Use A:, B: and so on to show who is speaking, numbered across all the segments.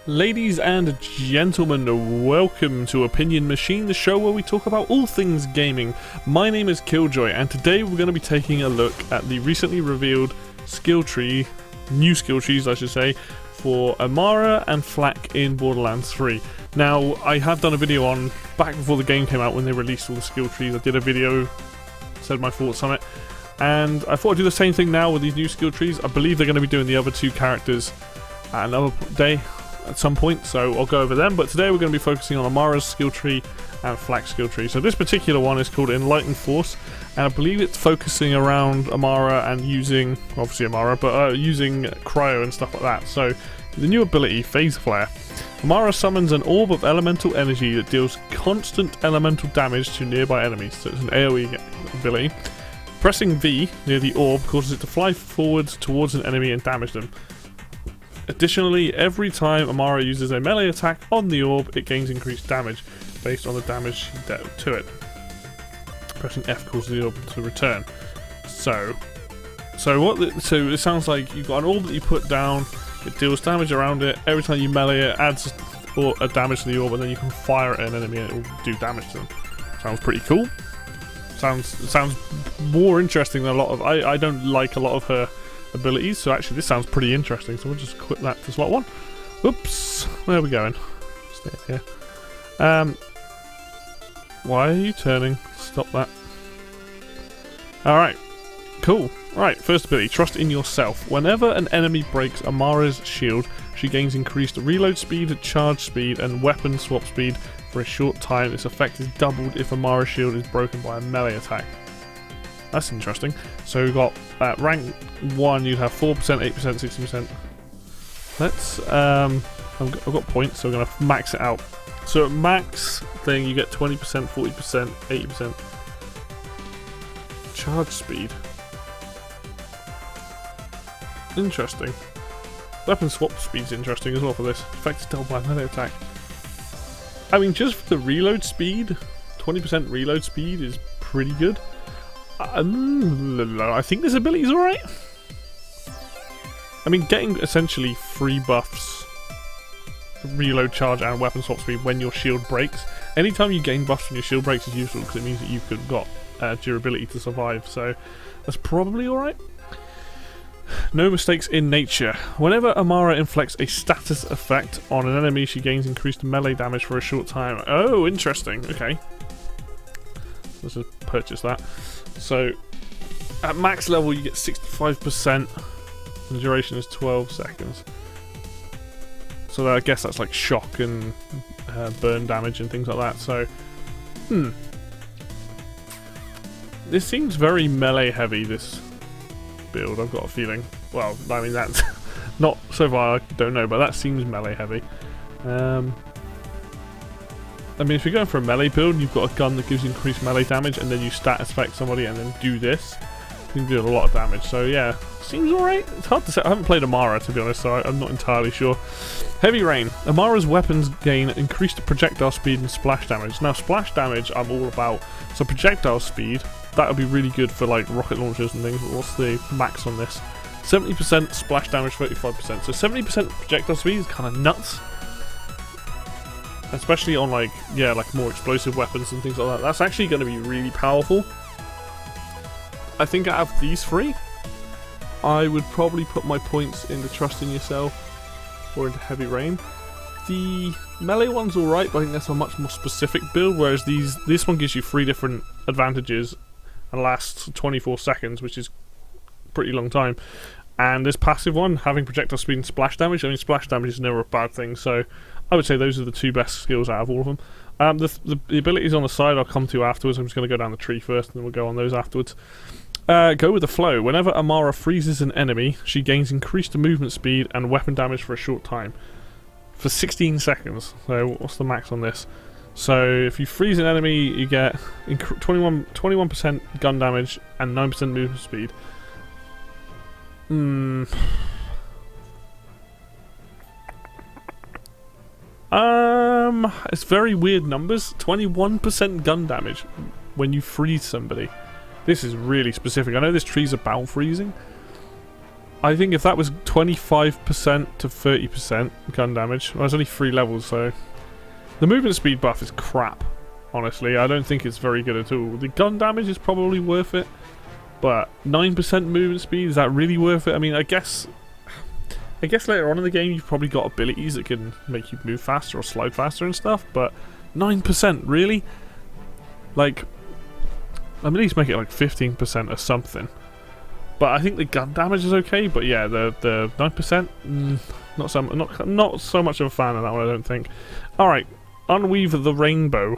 A: Ladies and gentlemen, welcome to Opinion Machine, the show where we talk about all things gaming. My name is Killjoy, and today we're going to be taking a look at the recently revealed skill tree, new skill trees I should say, for Amara and Flak in Borderlands 3. Now, I have done a video on, back before the game came out when they released all the skill trees, I did a video, said my thoughts on it, and I thought I'd do the same thing now with these new skill trees. I believe they're going to be doing the other two characters at another day, at some point, so I'll go over them, but today we're going to be focusing on Amara's skill tree and Flak's skill tree. So this particular one is called Enlightened Force, and I believe it's focusing around Amara and using, obviously Amara, but using cryo and stuff like that. So the new ability, Phase Flare. Amara summons an orb of elemental energy that deals constant elemental damage to nearby enemies, so it's an AoE ability. Pressing V near the orb causes it to fly forwards towards an enemy and damage them. Additionally, every time Amara uses a melee attack on the orb, it gains increased damage based on the damage dealt to it. Pressing F causes the orb to return. So it sounds like you've got an orb that you put down, it deals damage around it, every time you melee it, adds a damage to the orb, and then you can fire at an enemy and it will do damage to them. Sounds pretty cool. Sounds more interesting than a lot of... I don't like a lot of her abilities, so actually this sounds pretty interesting, so we'll just quit that to slot 1. Oops, where are we going? Stay here. Why are you turning? Stop that. Alright, cool. Right, first ability, Trust in Yourself. Whenever an enemy breaks Amara's shield, she gains increased reload speed, charge speed, and weapon swap speed for a short time. This effect is doubled if Amara's shield is broken by a melee attack. That's interesting. So we've got rank 1, you'd have 4%, 8%, 60%. Let's, I've got points, so we're going to max it out. So at max thing, you get 20%, 40%, 80%. Charge speed. Interesting. Weapon swap speed's interesting as well for this. Effect is doubled by melee attack. I mean, just for the reload speed, 20% reload speed is pretty good. I think this ability is alright. I mean, getting essentially 3 buffs, reload, charge, and weapon swap speed when your shield breaks. Anytime you gain buffs when your shield breaks is useful because it means that you've got durability to survive. So that's probably alright. No mistakes in nature. Whenever Amara inflicts a status effect on an enemy, she gains increased melee damage for a short time. Oh, interesting. Okay. Let's just purchase that. So, at max level you get 65%, and the duration is 12 seconds. So I guess that's like shock and burn damage and things like that, so... This seems very melee heavy, this build, I've got a feeling. Well, I mean that's... not so far, I don't know, but that seems melee heavy. I mean, if you're going for a melee build, you've got a gun that gives you increased melee damage, and then you status effect somebody and then do this. You can do a lot of damage, so yeah, seems alright. It's hard to say. I haven't played Amara, to be honest, so I'm not entirely sure. Heavy Rain. Amara's weapons gain increased projectile speed and splash damage. Now, splash damage I'm all about. So projectile speed, that would be really good for like rocket launchers and things. What's the max on this? 70% splash damage, 35%. So 70% projectile speed is kind of nuts. Especially on like more explosive weapons and things like that. That's actually going to be really powerful. I think out of these 3, I would probably put my points into Trust in Yourself or into Heavy Rain. The melee one's alright, but I think that's a much more specific build, whereas this one gives you 3 different advantages and lasts 24 seconds, which is a pretty long time. And this passive one, having projectile speed and splash damage, I mean splash damage is never a bad thing, so I would say those are the 2 best skills out of all of them. The abilities on the side I'll come to afterwards. I'm just going to go down the tree first and then we'll go on those afterwards. Go with the flow. Whenever Amara freezes an enemy, she gains increased movement speed and weapon damage for a short time. For 16 seconds. So what's the max on this? So if you freeze an enemy, you get 21% gun damage and 9% movement speed. It's very weird numbers. 21% gun damage when you freeze somebody. This is really specific. I know this tree's about freezing. I think if that was 25% to 30% gun damage, well, there's only 3 levels, so the movement speed buff is crap. Honestly, I don't think it's very good at all. The gun damage is probably worth it, but 9% movement speed, is that really worth it? I mean, I guess later on in the game you've probably got abilities that can make you move faster or slide faster and stuff, but 9%, really? Like, at least make it like 15% or something. But I think the gun damage is okay, but yeah, the 9%, not so much of a fan of that one, I don't think. Alright, Unweave the Rainbow.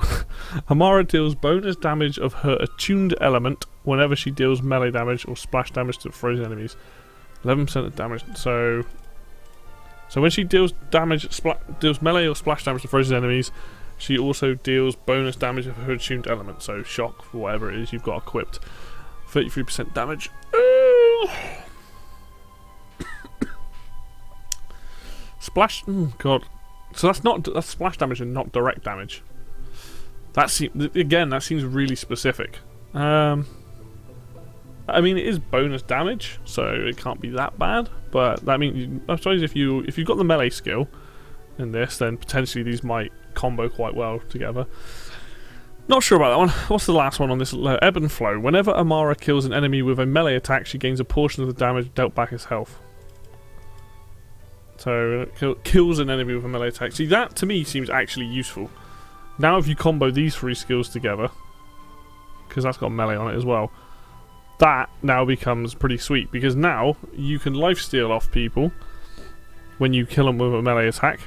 A: Amara deals bonus damage of her attuned element whenever she deals melee damage or splash damage to frozen enemies. 11% of damage. So when she deals deals melee or splash damage to frozen enemies, she also deals bonus damage of her attuned element. So shock, or whatever it is you've got equipped. 33% damage. Splash. God. So that's splash damage and not direct damage. That seems really specific. I mean, it is bonus damage, so it can't be that bad. But that means, I suppose, if you've got the melee skill in this, then potentially these might combo quite well together. Not sure about that one. What's the last one on this? Ebb and Flow. Whenever Amara kills an enemy with a melee attack, she gains a portion of the damage dealt back as health. So, kills an enemy with a melee attack. See, that to me seems actually useful. Now if you combo these 3 skills together, because that's got melee on it as well, that now becomes pretty sweet, because now you can lifesteal off people when you kill them with a melee attack.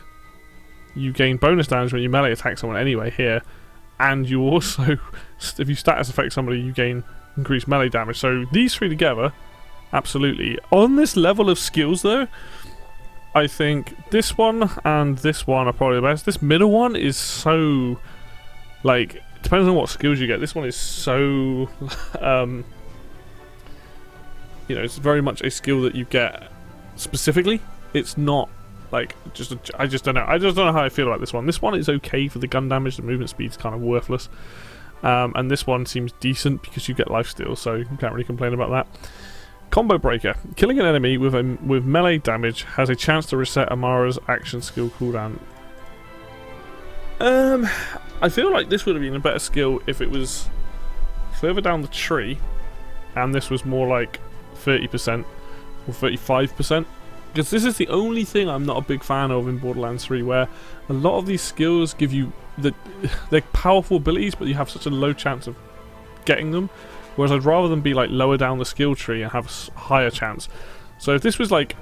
A: You gain bonus damage when you melee attack someone anyway here, and you also, if you status effect somebody, you gain increased melee damage. So these 3 together, absolutely. On this level of skills though, I think this one and this one are probably the best. This middle one is so, like, depends on what skills you get. This one is so, you know, it's very much a skill that you get specifically. It's not like I just don't know. I just don't know how I feel about this one. This one is okay for the gun damage. The movement speed's kind of worthless, and this one seems decent because you get lifesteal, so you can't really complain about that. Combo Breaker. Killing an enemy with melee damage has a chance to reset Amara's action skill cooldown. I feel like this would have been a better skill if it was further down the tree, and this was more like 30% or 35%. Because this is the only thing I'm not a big fan of in Borderlands 3, where a lot of these skills give you they're powerful abilities, but you have such a low chance of getting them. Whereas I'd rather them be like lower down the skill tree and have a higher chance. So if this was like,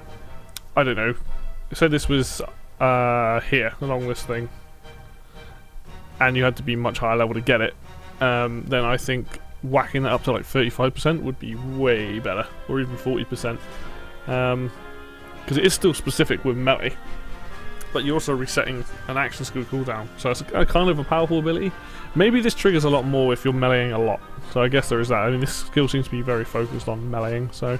A: I don't know, say this was here along this thing, and you had to be much higher level to get it, then I think whacking that up to like 35% would be way better, or even 40%, because it is still specific with melee, but you're also resetting an action skill cooldown, so it's a kind of a powerful ability. Maybe this triggers a lot more if you're meleeing a lot, so I guess there is that. I mean, this skill seems to be very focused on meleeing, so...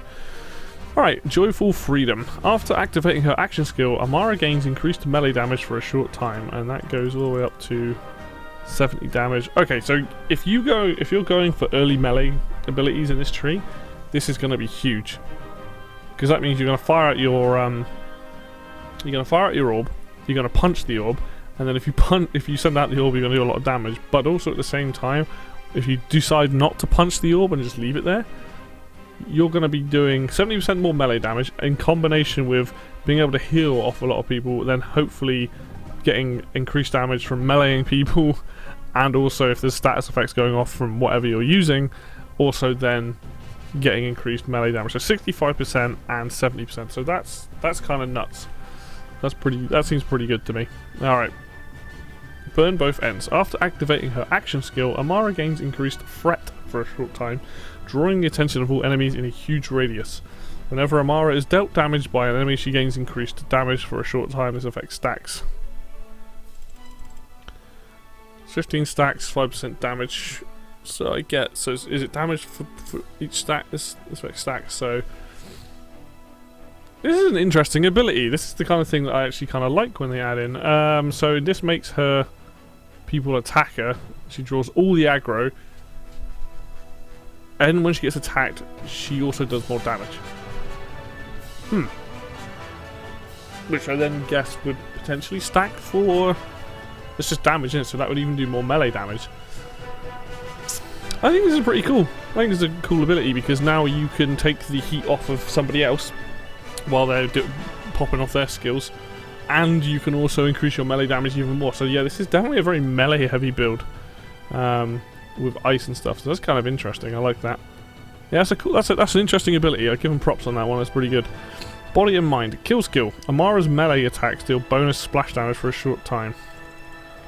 A: Alright, Joyful Freedom. After activating her action skill, Amara gains increased melee damage for a short time, and that goes all the way up to 70 damage. Okay, so if you're going for early melee abilities in this tree, this is going to be huge, because that means you're going to fire out your orb, you're going to punch the orb, and then if you send out the orb, you're going to do a lot of damage. But also at the same time, if you decide not to punch the orb and just leave it there, you're going to be doing 70% more melee damage in combination with being able to heal off a lot of people, then hopefully getting increased damage from meleeing people, and also if there's status effects going off from whatever you're using, also then getting increased melee damage. So 65% and 70%. So that's kind of nuts. That seems pretty good to me. Alright. Burn both ends. After activating her action skill, Amara gains increased threat for a short time, drawing the attention of all enemies in a huge radius. Whenever Amara is dealt damage by an enemy, she gains increased damage for a short time. This effect stacks. 15 stacks, 5% damage. So I get, so is it damage for each stack? This effect stacks, so... This is an interesting ability. This is the kind of thing that I actually kind of like when they add in. So this makes her people attack her. She draws all the aggro. And when she gets attacked, she also does more damage. Which I then guess would potentially stack for... It's just damage, isn't it? So that would even do more melee damage. I think this is pretty cool. I think this is a cool ability because now you can take the heat off of somebody else while they're popping off their skills. And you can also increase your melee damage even more. So yeah, this is definitely a very melee heavy build. With ice and stuff. So that's kind of interesting. I like that. Yeah, that's a cool. That's an interesting ability. I give him props on that one. That's pretty good. Body and mind. Kill skill. Amara's melee attacks deal bonus splash damage for a short time.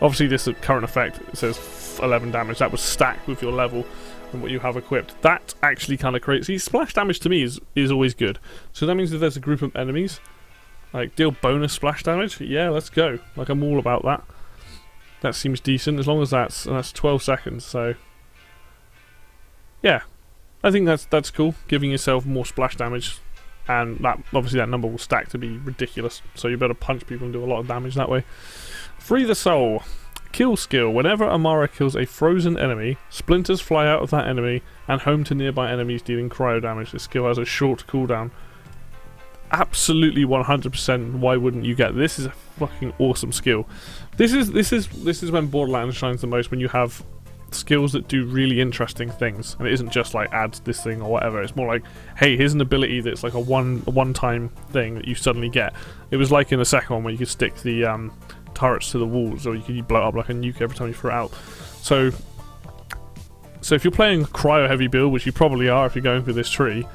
A: Obviously, this current effect, it says 11 damage. That was stacked with your level and what you have equipped. That actually kind of creates... See, splash damage to me is always good. So that means if there's a group of enemies, like, deal bonus splash damage. Yeah, let's go. Like, I'm all about that. That seems decent, as long as that's 12 seconds, so... Yeah. I think that's cool. Giving yourself more splash damage. And that obviously that number will stack to be ridiculous. So you better punch people and do a lot of damage that way. Free the soul. Kill skill. Whenever Amara kills a frozen enemy, splinters fly out of that enemy and home to nearby enemies, dealing cryo damage. This skill has a short cooldown. Absolutely 100%. Why wouldn't you get this? Is a fucking awesome skill. This is when Borderlands shines the most, when you have skills that do really interesting things, and it isn't just like add this thing or whatever. It's more like, hey, here's an ability that's like a one-time thing that you suddenly get. It was like in the second one where you could stick the turrets to the walls, or you could blow it up like a nuke every time you throw it out. So if you're playing cryo heavy build, which you probably are if you're going through this tree,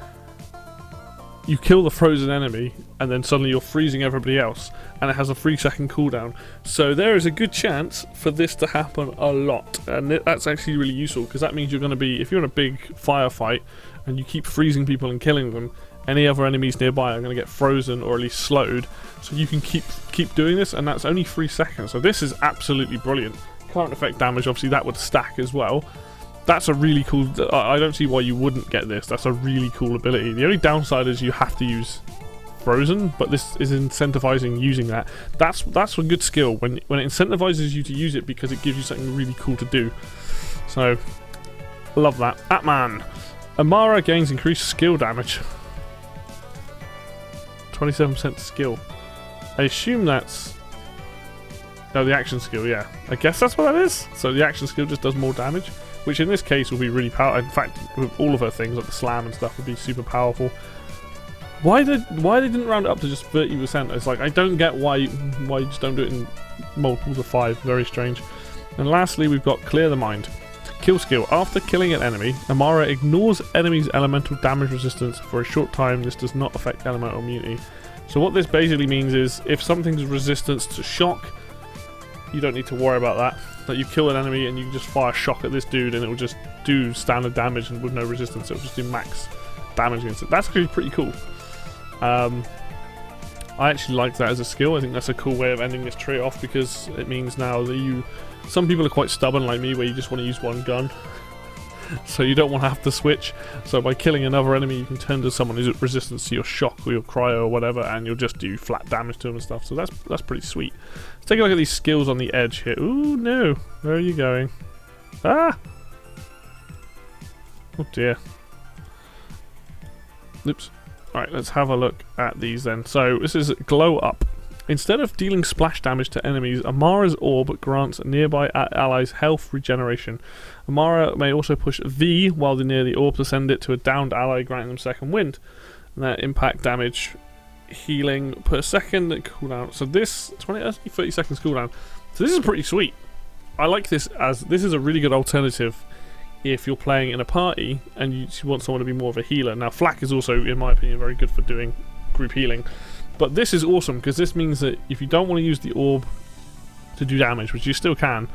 A: you kill the frozen enemy, and then suddenly you're freezing everybody else, and it has a 3-second cooldown. So there is a good chance for this to happen a lot, and that's actually really useful, because that means you're going to be, if you're in a big firefight, and you keep freezing people and killing them, any other enemies nearby are going to get frozen, or at least slowed, so you can keep doing this, and that's only 3 seconds, so this is absolutely brilliant. Current effect damage, obviously that would stack as well. That's a really cool... I don't see why you wouldn't get this. That's a really cool ability. The only downside is you have to use frozen, but this is incentivizing using that. That's a good skill when it incentivizes you to use it, because it gives you something really cool to do. So, love that. Atman. Amara gains increased skill damage. 27% skill. I assume that's... Oh, the action skill, yeah. I guess that's what that is. So the action skill just does more damage, which in this case will be really powerful. In fact, with all of her things, like the slam and stuff, would be super powerful. Why they didn't round it up to just 30%? It's like, I don't get why you just don't do it in multiples of 5. Very strange. And lastly, we've got Clear the Mind. Kill skill. After killing an enemy, Amara ignores enemy's elemental damage resistance for a short time. This does not affect elemental immunity. So what this basically means is, if something's resistance to shock, you don't need to worry about that. Like, you kill an enemy and you can just fire shock at this dude and it will just do standard damage and with no resistance. It will just do max damage against it. That's actually pretty cool. I actually like that as a skill. I think that's a cool way of ending this tree off, because it means now that some people are quite stubborn like me, where you just want to use one gun. So you don't want to have to switch. So by killing another enemy, you can turn to someone who's resistant to your shock or your cryo or whatever, and you'll just do flat damage to them and stuff. So that's pretty sweet. Let's take a look at these skills on the edge here. Ooh, no. Where are you going? Ah! Oh dear. Oops. Alright, let's have a look at these then. So this is Glow Up. Instead of dealing splash damage to enemies, Amara's orb grants nearby allies health regeneration. Amara may also push V while they're near the orb to send it to a downed ally, granting them second wind. And that impact damage healing per second cooldown. So this 30 seconds cooldown. So this is pretty sweet. I like this, as this is a really good alternative if you're playing in a party and you want someone to be more of a healer. Now Flak is also, in my opinion, very good for doing group healing. But this is awesome, because this means that if you don't want to use the orb to do damage, which you still can,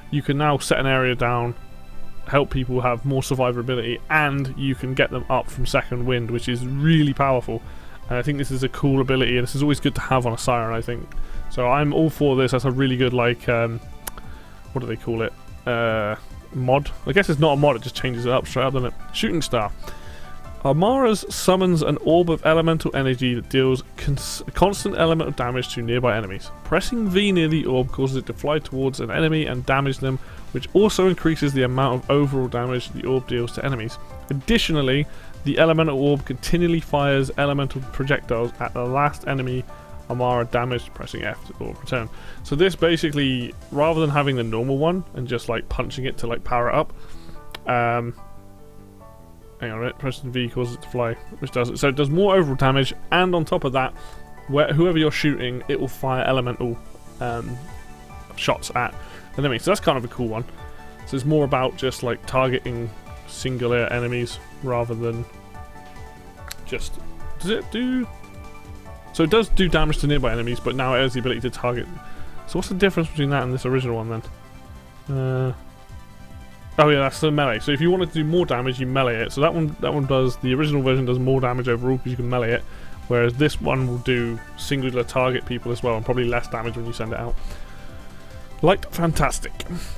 A: you can now set an area down, help people have more survivability, and you can get them up from second wind, which is really powerful. And I think this is a cool ability, and this is always good to have on a siren, I think. So I'm all for this. That's a really good, like, what do they call it? Mod? I guess it's not a mod, it just changes it up straight up, doesn't it? Shooting Star. Amara's summons an orb of elemental energy that deals constant elemental damage to nearby enemies. Pressing V near the orb causes it to fly towards an enemy and damage them, which also increases the amount of overall damage the orb deals to enemies. Additionally, The elemental orb continually fires elemental projectiles at the last enemy Amara damaged, pressing F or return. So this basically, rather than having the normal one and just like punching it to like power it up, hang on a minute, pressing V causes it to fly, which does it. So it does more overall damage, and on top of that, whoever you're shooting, it will fire elemental shots at enemies. So that's kind of a cool one. So it's more about just like targeting singular enemies rather than just... Does it do... So it does do damage to nearby enemies, but now it has the ability to target. So what's the difference between that and this original one then? Oh yeah, that's the melee. So if you want to do more damage, you melee it. So that one does, the original version does more damage overall because you can melee it, whereas this one will do singular target people as well, and probably less damage when you send it out. Like, fantastic.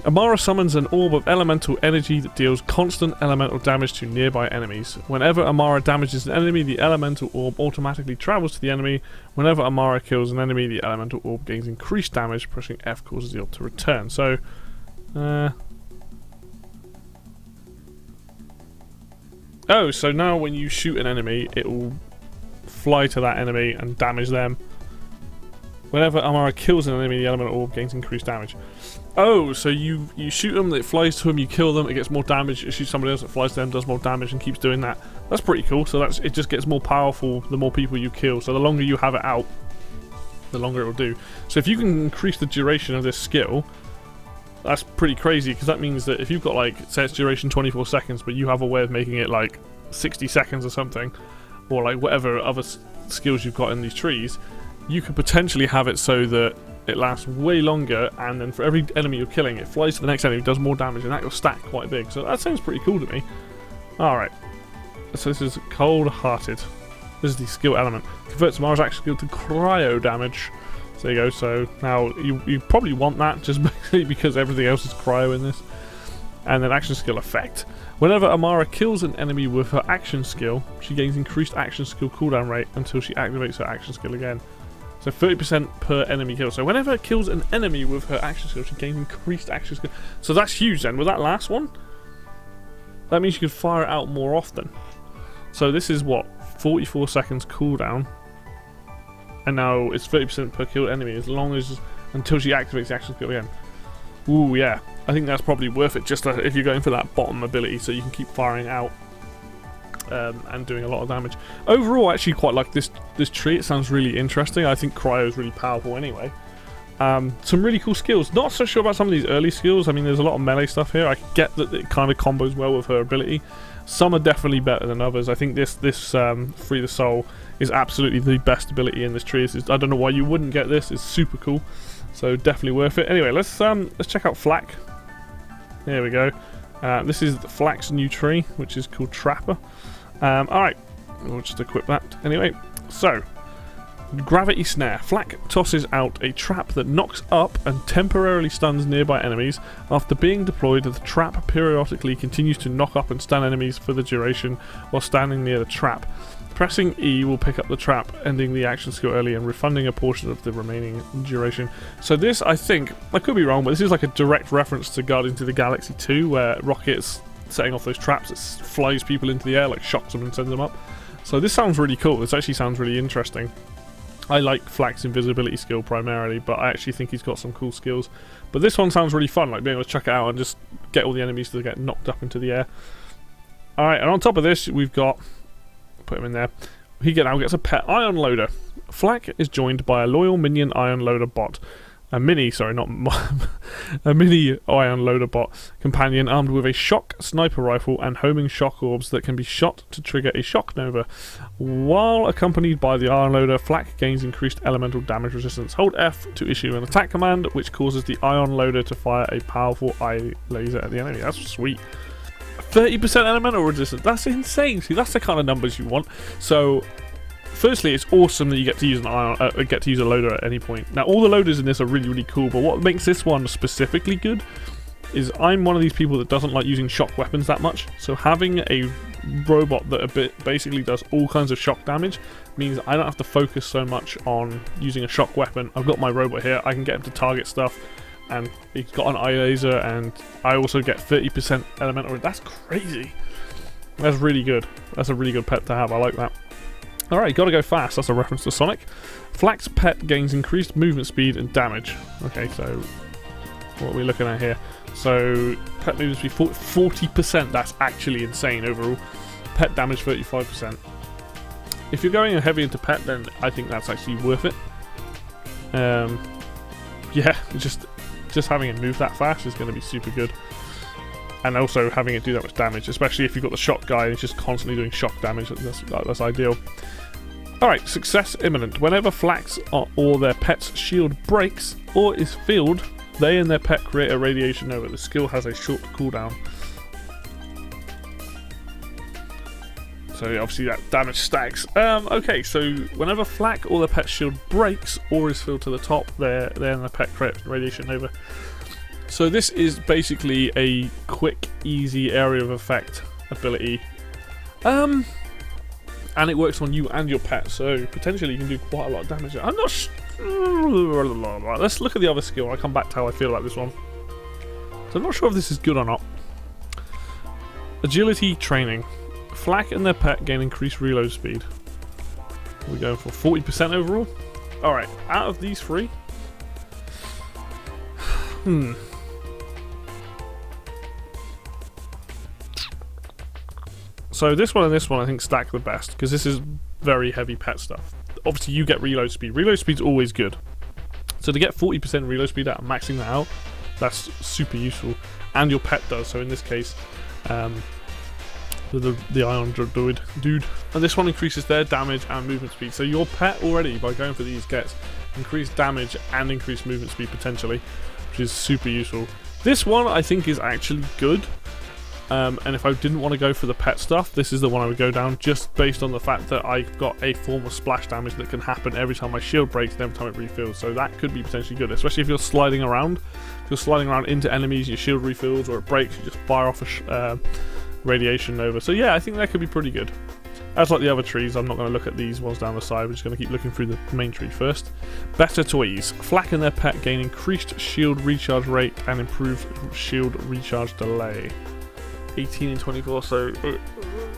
A: Amara summons an orb of elemental energy that deals constant elemental damage to nearby enemies. Whenever Amara damages an enemy, the elemental orb automatically travels to the enemy. Whenever Amara kills an enemy, the elemental orb gains increased damage. Pressing F causes the orb to return. So, oh, so now when you shoot an enemy, it will fly to that enemy and damage them. Whenever Amara kills an enemy, the elemental orb gains increased damage. Oh, so you shoot them, it flies to them, you kill them, it gets more damage. You shoot somebody else, it flies to them, does more damage, and keeps doing that. That's pretty cool. So it just gets more powerful the more people you kill. So the longer you have it out, the longer it will do. So if you can increase the duration of this skill, that's pretty crazy, because that means that if you've got, like, say its duration 24 seconds, but you have a way of making it like 60 seconds or something, or like whatever other skills you've got in these trees, you could potentially have it so that it lasts way longer, and then for every enemy you're killing, it flies to the next enemy, does more damage, and that will stack quite big. So that sounds pretty cool to me. Alright, so this is Cold-Hearted. This is the skill element. Converts Amara's action skill to cryo damage. So there you go. So now you probably want that, just basically because everything else is cryo in this. And then action skill effect. Whenever Amara kills an enemy with her action skill, she gains increased action skill cooldown rate until she activates her action skill again. So 30% per enemy kill. So whenever it kills an enemy with her action skill, she gains increased action skill. So that's huge then. With that last one, that means you could fire it out more often. So this is what? 44 seconds cooldown. And now it's 30% per killed enemy until she activates the action skill again. Ooh, yeah. I think that's probably worth it, just if you're going for that bottom ability, so you can keep firing out and doing a lot of damage. Overall, I actually quite like this tree. It sounds really interesting. I think cryo is really powerful anyway. Some really cool skills. Not so sure about some of these early skills. I mean, there's a lot of melee stuff here. I get that it kind of combos well with her ability. Some are definitely better than others. I think this Free the Soul is absolutely the best ability in this tree. I don't know why you wouldn't get this. It's super cool. So definitely worth it. Anyway, let's check out Flak. There we go. This is Flak's new tree, which is called Trapper. Alright, we'll just equip that. Anyway, so Gravity Snare. Flak tosses out a trap that knocks up and temporarily stuns nearby enemies. After being deployed, the trap periodically continues to knock up and stun enemies for the duration while standing near the trap. Pressing E will pick up the trap, ending the action skill early and refunding a portion of the remaining duration. So this, I think, I could be wrong, but this is like a direct reference to Guardians of the Galaxy 2, where Rocket's setting off those traps, it flies people into the air, like shocks them and sends them up. So this sounds really cool. This actually sounds really interesting. I like Flak's invisibility skill primarily, but I actually think he's got some cool skills. But this one sounds really fun, like being able to chuck it out and just get all the enemies to get knocked up into the air. Alright, and on top of this, we've got... Put him in there. He now gets a pet Ion Loader. Flak is joined by a loyal minion Ion Loader bot. A mini Ion Loader bot companion armed with a shock sniper rifle and homing shock orbs that can be shot to trigger a shock nova. While accompanied by the Ion Loader, Flak gains increased elemental damage resistance. Hold F to issue an attack command, which causes the Ion Loader to fire a powerful eye laser at the enemy. That's sweet. 30% elemental resistance. That's insane. See, that's the kind of numbers you want. So, firstly, it's awesome that you get to use a loader at any point. Now, all the loaders in this are really, really cool, but what makes this one specifically good is I'm one of these people that doesn't like using shock weapons that much. So having a robot that basically does all kinds of shock damage means I don't have to focus so much on using a shock weapon. I've got my robot here. I can get him to target stuff, and he's got an eye laser, and I also get 30% elemental. That's crazy. That's really good. That's a really good pet to have. I like that. Alright, gotta go fast. That's a reference to Sonic. Flak's pet gains increased movement speed and damage. Okay, so what are we looking at here? So pet movement speed 40%. That's actually insane overall. Pet damage 35%. If you're going heavy into pet, then I think that's actually worth it. Yeah, just having it move that fast is going to be super good. And also having it do that much damage, especially if you've got the shock guy and it's just constantly doing shock damage, that's ideal. Alright, success imminent. Whenever Flak's or their pet's shield breaks or is filled, they and their pet create a radiation nova. The skill has a short cooldown. So obviously that damage stacks. Okay, so whenever Flak or their pet shield breaks or is filled to the top, they and their pet create radiation nova. So this is basically a quick, easy area of effect ability. And it works on you and your pet, so potentially you can do quite a lot of damage. I'm not let's look at the other skill. I'll come back to how I feel about this one. So I'm not sure if this is good or not. Agility training. Flak and their pet gain increased reload speed. We're going for 40% overall. Alright, out of these three. So this one and this one I think stack the best, because this is very heavy pet stuff. Obviously you get reload speed. Reload speed's always good. So to get 40% reload speed out and maxing that out, that's super useful. And your pet does, so in this case, the ion dude. And this one increases their damage and movement speed. So your pet already, by going for these, gets increased damage and increased movement speed potentially, which is super useful. This one I think is actually good. And if I didn't want to go for the pet stuff, this is the one I would go down, just based on the fact that I've got a form of splash damage that can happen every time my shield breaks and every time it refills. So that could be potentially good, especially if you're sliding around. If you're sliding around into enemies, your shield refills, or it breaks, you just fire off a radiation nova. So yeah, I think that could be pretty good. As like the other trees, I'm not going to look at these ones down the side. We're just going to keep looking through the main tree first. Better toys. Flak and their pet gain increased shield recharge rate and improved shield recharge delay. 18 and 24, so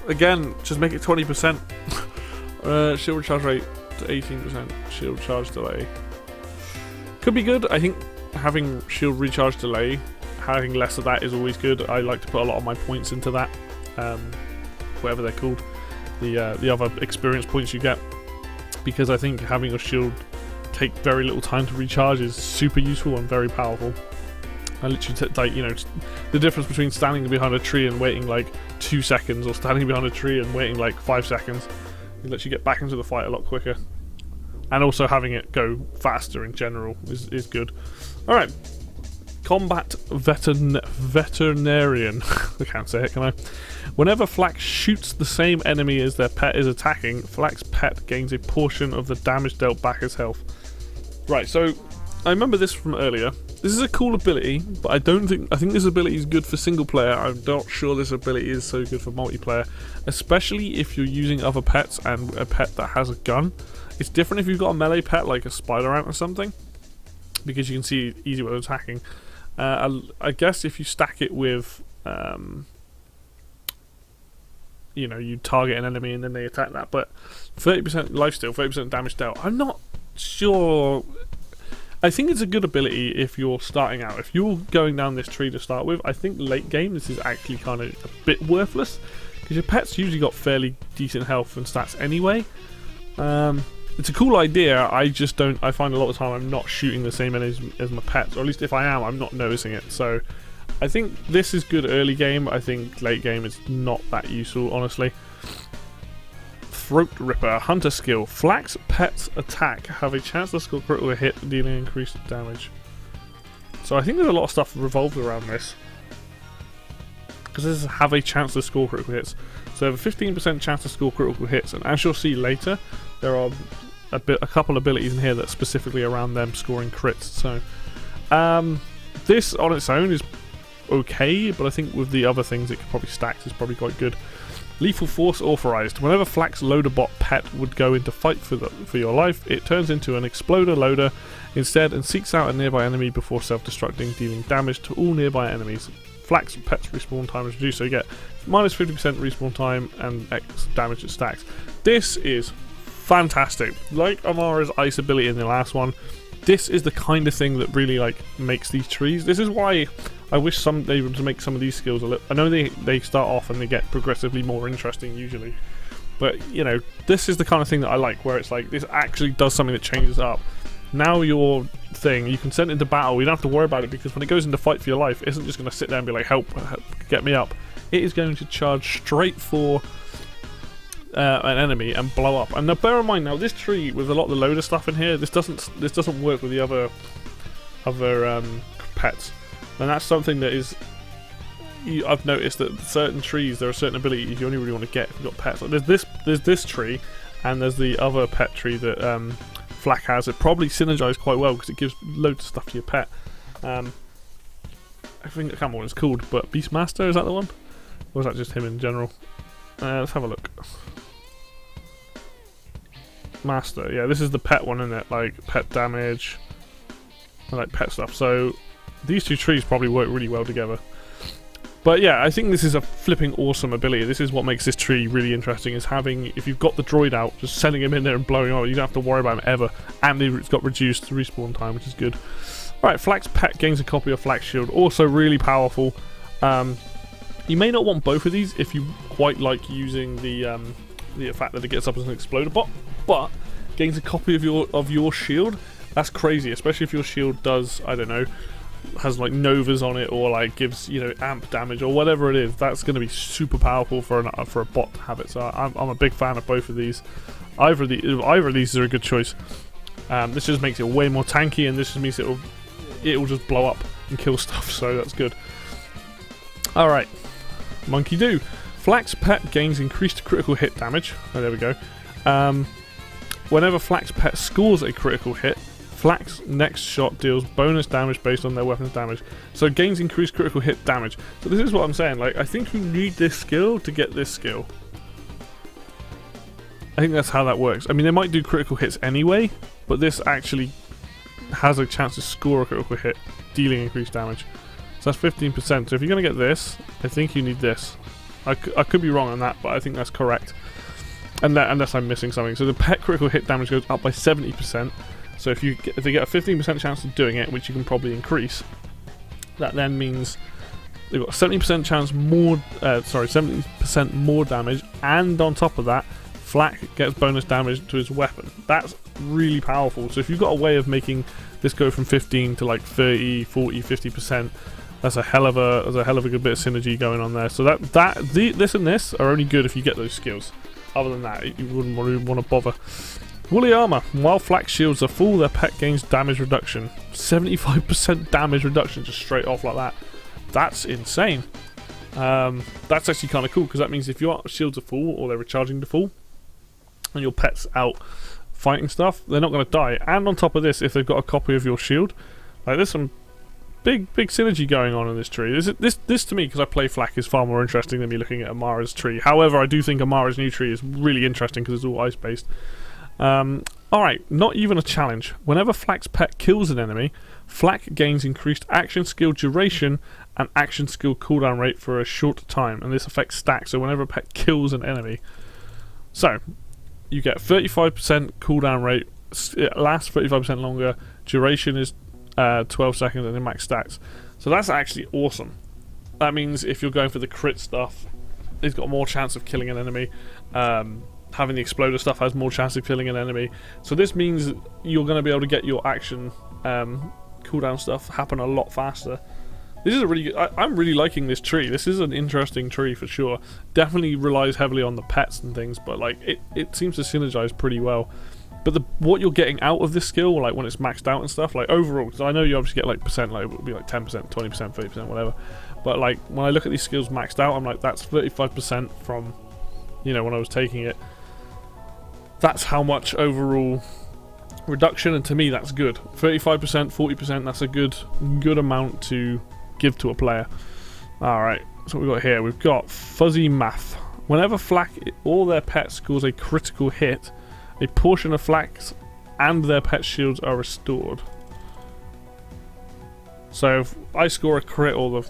A: again, just make it 20%. Shield recharge rate to 18%, shield charge delay. Could be good. I think having shield recharge delay, having less of that is always good. I like to put a lot of my points into that, whatever they're called, the other experience points you get, because I think having a shield take very little time to recharge is super useful and very powerful. I literally, like, you know, the difference between standing behind a tree and waiting like 2 seconds, or standing behind a tree and waiting like 5 seconds, you lets you get back into the fight a lot quicker. And also having it go faster in general is good. Alright. Combat veterinarian. I can't say it, can I? Whenever Flak shoots the same enemy as their pet is attacking, Flak's pet gains a portion of the damage dealt back as health. Right, so I remember this from earlier. This is a cool ability, but I think this ability is good for single player. I'm not sure this ability is so good for multiplayer, especially if you're using other pets and a pet that has a gun. It's different if you've got a melee pet like a spider ant or something, because you can see easy way of attacking. I guess if you stack it with, you know, you target an enemy and then they attack that, but 30% lifesteal, 30% damage dealt. I'm not sure. I think it's a good ability if you're starting out. If you're going down this tree to start with, I think late game this is actually kind of a bit worthless, because your pet's usually got fairly decent health and stats anyway. It's a cool idea. I just don't. I find a lot of the time I'm not shooting the same enemies as my pets, or at least if I am, I'm not noticing it. So I think this is good early game. I think late game is not that useful, honestly. Throat Ripper, Hunter skill. Flak's pet's attack have a chance to score critical hit, dealing increased damage. So I think there's a lot of stuff revolved around this, because this is have a chance to score critical hits. So have a 15% chance to score critical hits, and as you'll see later, there are a couple abilities in here that's specifically around them scoring crits. So this on its own is okay, but I think with the other things it could probably stack. Is probably quite good. Lethal Force authorized. Whenever Flak's loaderbot pet would go into fight for your life, it turns into an exploder loader instead and seeks out a nearby enemy before self-destructing, dealing damage to all nearby enemies. Flak's pets respawn time is reduced, so you get minus 50% respawn time and X damage it stacks. This is fantastic. Like Amara's ice ability in the last one, this is the kind of thing that really like makes these trees. This is why I wish they would make some of these skills a little. I know they start off and they get progressively more interesting usually, but you know, this is the kind of thing that I like, where it's like this actually does something that changes up. Now your thing, you can send it into battle, you don't have to worry about it, because when it goes into fight for your life, it isn't just going to sit there and be like, help, get me up. It is going to charge straight for an enemy and blow up. And now bear in mind, now this tree with a lot of the loader stuff in here, this doesn't work with the other pets, and that's something that is. I've noticed that certain trees, there are certain abilities you only really want to get if you've got pets. Like there's this tree, and there's the other pet tree that Flak has. It probably synergizes quite well because it gives loads of stuff to your pet. I can't remember what it's called, but Beastmaster, is that the one? Or is that just him in general? Let's have a look. Master, yeah, this is the pet one, isn't it? Like pet damage and like pet stuff. So these two trees probably work really well together. But yeah, I think this is a flipping awesome ability. This is what makes this tree really interesting, is having, if you've got the droid out, just sending him in there and blowing up, you don't have to worry about him ever. And it's got reduced respawn time, which is good. Alright, Flak's pet gains a copy of Flak's shield, also really powerful. You may not want both of these if you quite like using the fact that it gets up as an exploder bot, but gains a copy of your shield. That's crazy, especially if your shield does, I don't know, has like novas on it, or like gives, you know, amp damage or whatever it is. That's going to be super powerful for a bot to have it. So I'm a big fan of both of these. Either of these are a good choice. This just makes it way more tanky, and this just means it'll just blow up and kill stuff. So that's good. All right, Monkey Do. Flak's pet gains increased critical hit damage. Oh, there we go. Whenever Flak's pet scores a critical hit, Flak's next shot deals bonus damage based on their weapon's damage. So it gains increased critical hit damage. So this is what I'm saying, like, I think you need this skill to get this skill. I think that's how that works. I mean, they might do critical hits anyway, but this actually has a chance to score a critical hit, dealing increased damage. So that's 15%. So if you're going to get this, I think you need this. I could be wrong on that, but I think that's correct. Unless I'm missing something. So the pet critical hit damage goes up by 70%. So if they get a 15% chance of doing it, which you can probably increase, that then means they've got a 70% chance more. 70% more damage, and on top of that, Flak gets bonus damage to his weapon. That's really powerful. So if you've got a way of making this go from 15 to like 30, 40, 50%, that's a hell of a good bit of synergy going on there. So this and this are only good if you get those skills. Other than that, you wouldn't want to bother. Woolly armor. While Flak shields are full, their pet gains damage reduction. 75% damage reduction just straight off like that. That's insane. That's actually kind of cool, because that means if your shields are full, or they're recharging to full, and your pet's out fighting stuff, they're not going to die. And on top of this, if they've got a copy of your shield, like, there's some big synergy going on in this tree. This to me, because I play Flak, is far more interesting than me looking at Amara's tree. However, I do think Amara's new tree is really interesting because it's all ice based. Alright, not even a challenge. Whenever Flak's pet kills an enemy, Flak gains increased action skill duration and action skill cooldown rate for a short time, and this affects stacks, so whenever a pet kills an enemy. So, you get 35% cooldown rate, it lasts 35% longer, duration is 12 seconds, and then max stacks. So that's actually awesome. That means if you're going for the crit stuff, it's got more chance of killing an enemy. Having the exploder stuff has more chance of killing an enemy. So this means you're going to be able to get your action cooldown stuff happen a lot faster. This is a really good, I'm really liking this tree. This is an interesting tree for sure. Definitely relies heavily on the pets and things, but like it seems to synergize pretty well. But what you're getting out of this skill, like when it's maxed out and stuff, like overall, because I know you obviously get like percent, like it would be like 10%, 20%, 30%, whatever. But like when I look at these skills maxed out, I'm like, that's 35% from, you know, when I was taking it. That's how much overall reduction, and to me that's good. 35%, 40%, that's a good amount to give to a player. Alright, so what we've got here, we've got Fuzzy Math. Whenever Flak or their pet scores a critical hit, a portion of Flak's and their pet shields are restored. So if I score a crit or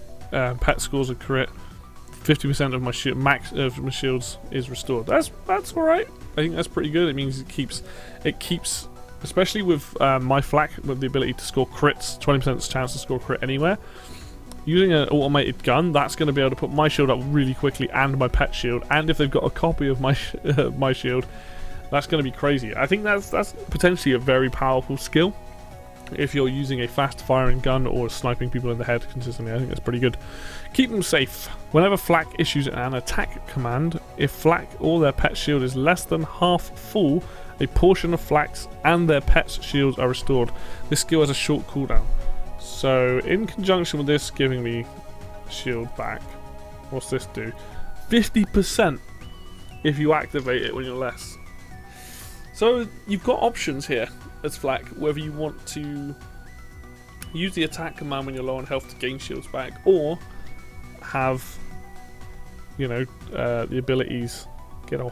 A: pet scores a crit. 50% of my shield, max of my shields is restored. That's all right. I think that's pretty good. It means it keeps, especially with my Flak with the ability to score crits, 20% chance to score a crit anywhere. Using an automated gun, that's going to be able to put my shield up really quickly and my pet shield. And if they've got a copy of my my shield, that's going to be crazy. I think that's potentially a very powerful skill if you're using a fast firing gun or sniping people in the head consistently. I think that's pretty good. Keep them safe. Whenever Flak issues an attack command, if Flak or their pet shield is less than half full, a portion of Flak's and their pet's shields are restored. This skill has a short cooldown. So in conjunction with this giving me shield back, what's this do? 50% if you activate it when you're less. So you've got options here as Flak, whether you want to use the attack command when you're low on health to gain shields back, or have, you know, the abilities, the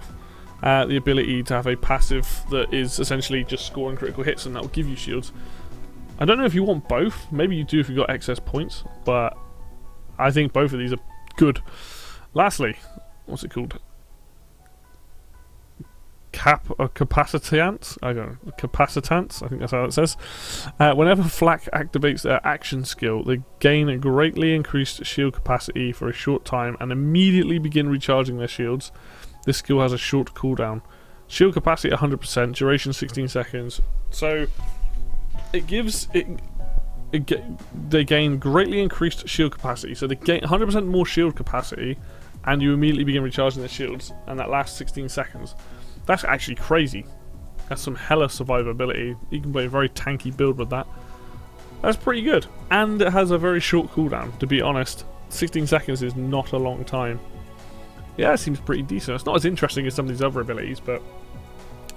A: ability to have a passive that is essentially just scoring critical hits and that will give you shields. I don't know if you want both. Maybe you do if you've got excess points, but I think both of these are good. Lastly, what's it called? Capacitance? I don't know. Capacitance? I think that's how it says. Whenever Flak activates their action skill, they gain a greatly increased shield capacity for a short time and immediately begin recharging their shields. This skill has a short cooldown. Shield capacity 100%, duration 16 seconds. So it gives they gain greatly increased shield capacity. So they gain 100% more shield capacity, and you immediately begin recharging their shields, and that lasts 16 seconds. That's actually crazy. That's some hella survivability. You can play a very tanky build with that. That's pretty good. And it has a very short cooldown, to be honest. 16 seconds is not a long time. Yeah, it seems pretty decent. It's not as interesting as some of these other abilities, but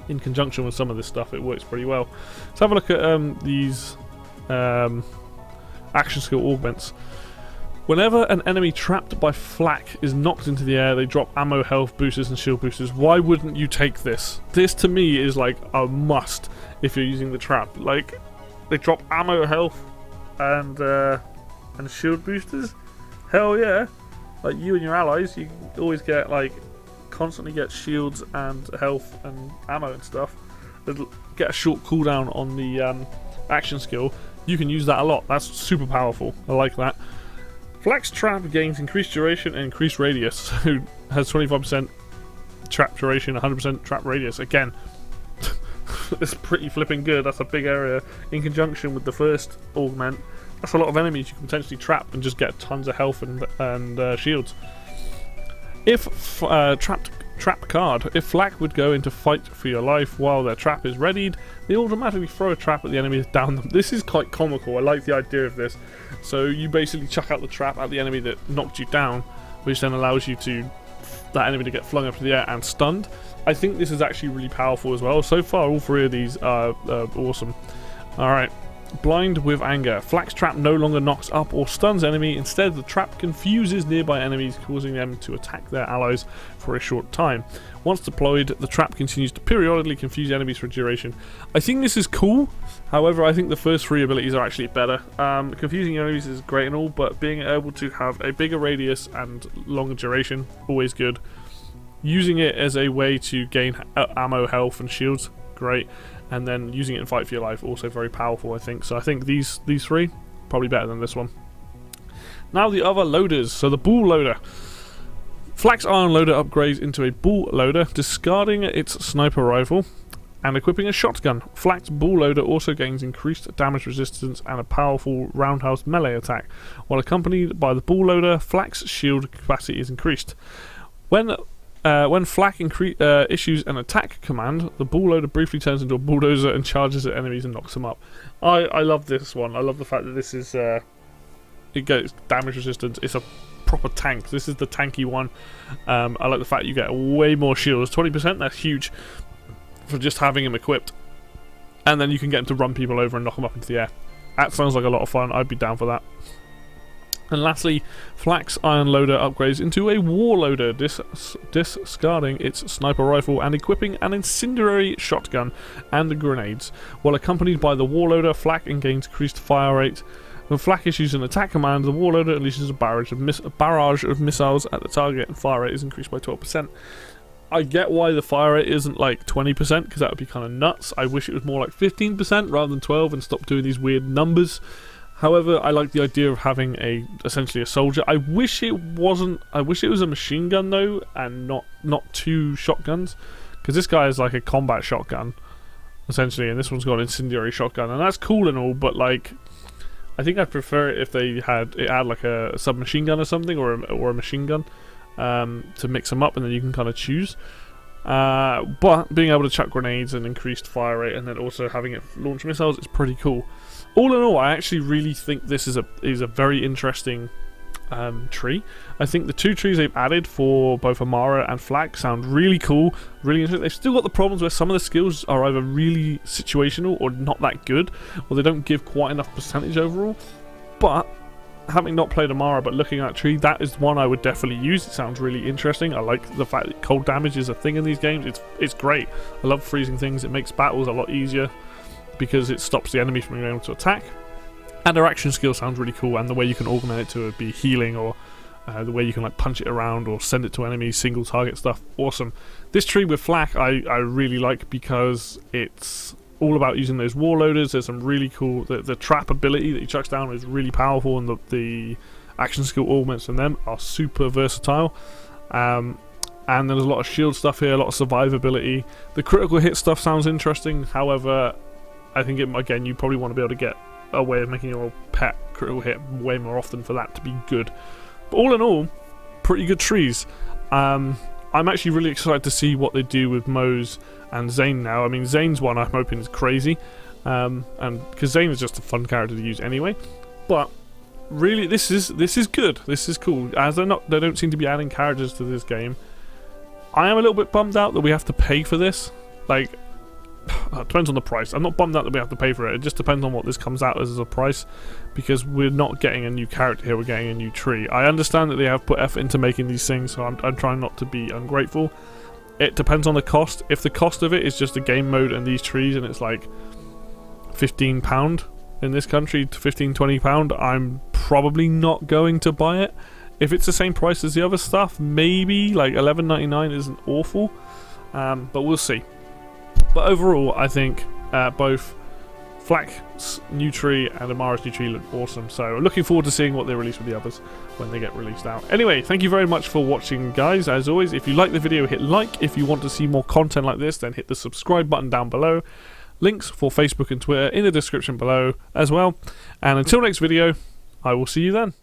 A: in conjunction with some of this stuff, it works pretty well. Let's have a look at these action skill augments. Whenever an enemy trapped by Flak is knocked into the air, they drop ammo, health boosters, and shield boosters. Why wouldn't you take this? This, to me, is like a must if you're using the trap. Like, they drop ammo, health, and shield boosters. Hell yeah! Like, you and your allies, you always get, like, constantly get shields and health and ammo and stuff. They'll get a short cooldown on the action skill. You can use that a lot. That's super powerful. I like that. Flak's trap gains increased duration and increased radius, so has 25% trap duration, 100% trap radius. Again, it's pretty flipping good. That's a big area. In conjunction with the first augment, that's a lot of enemies you can potentially trap and just get tons of health and shields. If trap card, if Flak would go into fight for your life while their trap is readied, they automatically throw a trap at the enemy down them. This is quite comical. I like the idea of this. So you basically chuck out the trap at the enemy that knocked you down, which then allows you to that enemy to get flung up to the air and stunned. I think this is actually really powerful as well. So far, all three of these are awesome. All right. Blind with anger. Flak's trap no longer knocks up or stuns enemy. Instead, the trap confuses nearby enemies, causing them to attack their allies for a short time. Once deployed, the trap continues to periodically confuse enemies for a duration. I think this is cool. However, I think the first three abilities are actually better. Confusing enemies is great and all, but being able to have a bigger radius and longer duration, always good. Using it as a way to gain ammo, health, and shields, great. And then using it in Fight for Your Life, also very powerful, I think. So I think these three, probably better than this one. Now the other loaders. So the Bull Loader. Flak's Iron Loader upgrades into a Bull Loader, discarding its sniper rifle and equipping a shotgun. Flak's Bull Loader also gains increased damage resistance and a powerful roundhouse melee attack. While accompanied by the Bull Loader, Flak's shield capacity is increased. When Flak issues an attack command, the Bull Loader briefly turns into a bulldozer and charges at enemies and knocks them up. I love this one. I love the fact that this is it gets damage resistance. It's a proper tank. This is the tanky one. I like the fact you get way more shields. 20%, that's huge for just having him equipped. And then you can get him to run people over and knock them up into the air. That sounds like a lot of fun. I'd be down for that. And lastly, Flak's Iron Loader upgrades into a War Loader, discarding its sniper rifle and equipping an incendiary shotgun and grenades. While accompanied by the War Loader, Flak gains increased fire rate When Flak issues an attack command, the warloader unleashes a barrage of missiles at the target, and fire rate is increased by 12%. I get why the fire rate isn't like 20%, because that would be kind of nuts. I wish it was more like 15% rather than 12 and stop doing these weird numbers. However, I like the idea of having essentially a soldier. I wish it was a machine gun though, and not two shotguns, because this guy is like a combat shotgun essentially, and this one's got an incendiary shotgun, and that's cool and all, but like, I think I'd prefer it if they had like a submachine gun or something, or a machine gun, to mix them up, and then you can kind of choose. But being able to chuck grenades and increased fire rate, and then also having it launch missiles, is pretty cool. All in all, I actually really think this is a very interesting tree. I think the two trees they've added for both Amara and Flak sound really cool, really interesting. They've still got the problems where some of the skills are either really situational or not that good, or they don't give quite enough percentage overall. But having not played Amara but looking at that tree, that is one I would definitely use. It sounds really interesting. I like the fact that cold damage is a thing in these games. It's great. I love freezing things. It makes battles a lot easier because it stops the enemy from being able to attack. And their action skill sounds really cool, and the way you can augment it to be healing, or the way you can like punch it around or send it to enemies, single target stuff, awesome. This tree with Flak I really like, because it's all about using those warloaders. There's some really cool, the trap ability that he chucks down is really powerful, and the action skill augments from them are super versatile. And there's a lot of shield stuff here, a lot of survivability. The critical hit stuff sounds interesting, however, I think again, you probably want to be able to get a way of making your pet critical hit way more often for that to be good. But all in all, pretty good trees. I'm actually really excited to see what they do with Mose and Zane now. I mean, Zane's one I'm hoping is crazy, and because Zane is just a fun character to use anyway. But really, this is good. This is cool. As they don't seem to be adding characters to this game. I am a little bit bummed out that we have to pay for this. Like, it depends on the price. I'm not bummed out that we have to pay for it. It just depends on what this comes out as a price, because we're not getting a new character here, we're getting a new tree. I understand that they have put effort into making these things, so I'm trying not to be ungrateful. It depends on the cost. If the cost of it is just a game mode and these trees, and it's like £15 in this country to £15-20, I'm probably not going to buy it. If it's the same price as the other stuff, maybe like $11.99 isn't awful, but we'll see. But overall, I think both Flak's new tree and Amara's new tree look awesome. So looking forward to seeing what they release with the others when they get released out. Anyway, thank you very much for watching, guys. As always, if you like the video, hit like. If you want to see more content like this, then hit the subscribe button down below. Links for Facebook and Twitter in the description below as well. And until next video, I will see you then.